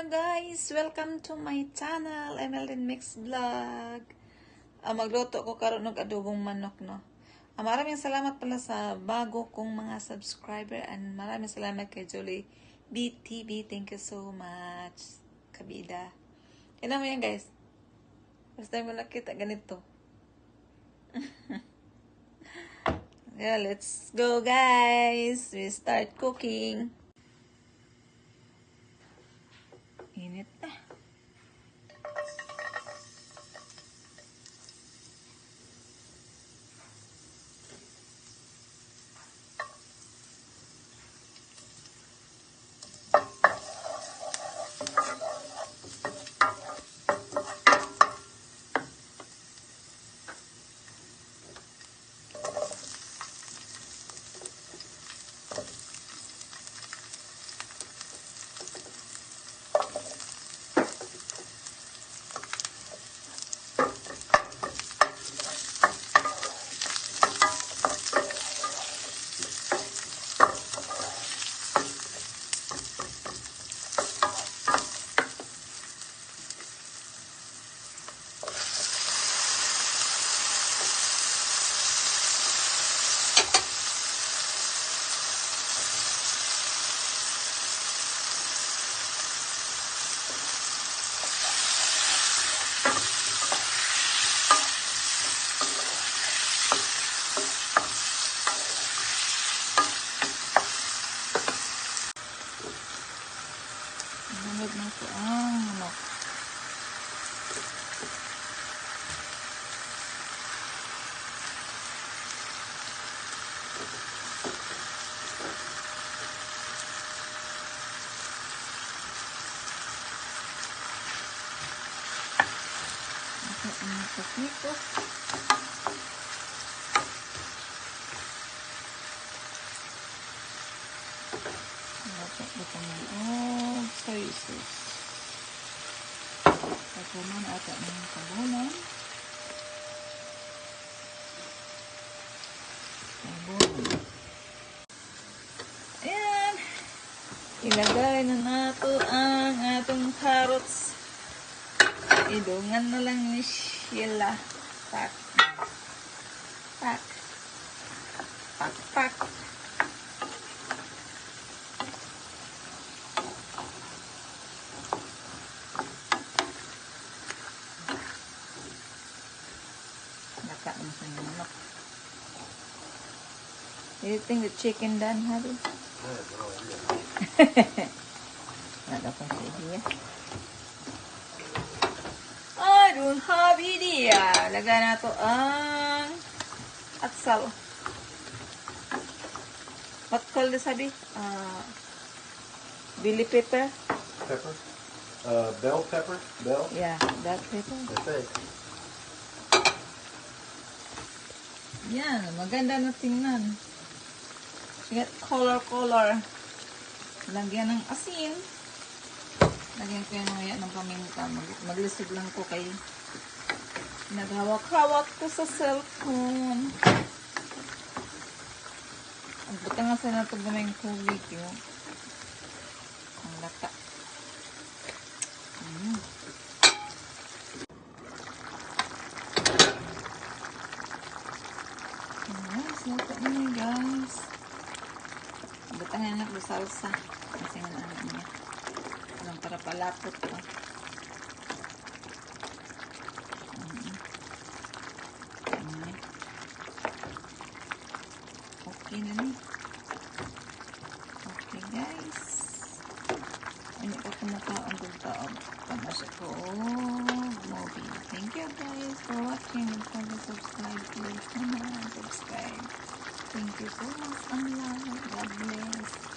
Hello guys! Welcome to my channel, Emeline Mix Vlog. Magluto ko karon ng adobong manok, no? Maraming salamat pala sa bago kong mga subscriber and maraming salamat kay Julie BTV. Thank you so much, kabida. Tignan mo yan guys. First time ko nakita ganito. Yeah, let's go guys! We start cooking. Init na. Nanood na ito ang manok. Ito ang tekniko. Ito ng soy sauce. Ito naman ata ng kabunan. Ayan. Ilagay na nato ang atong carrots. Idungan na lang ni Sheila. Pak. Pak. Pak, pak. Do you think the chicken done, Harry? Not a idea. I don't have idea. Lagay na to ang atsal. What call this, Harry? Billy pepper? Pepper? Bell pepper? Bell? Yeah, that pepper. That's it. Yan, maganda na tingnan. Get color. Lagyan ng asin. Lagyan ko yung mga ng paminta. Maglisod lang ko kay naghawak-hawak ko sa cellphone. Ang buta nga sa nato gamay tubig yun. Ang lata. Lata na yun guys. Buta nga anak do salsa. Kasi nga anak niya. Alam para palapot ko. Okay na ni. Okay guys. Ano ka kumakaon kung taon. Pamasya ko. Movie. Thank you guys for watching. Please subscribe. Please subscribe. Thank you so much. Ang love. God bless.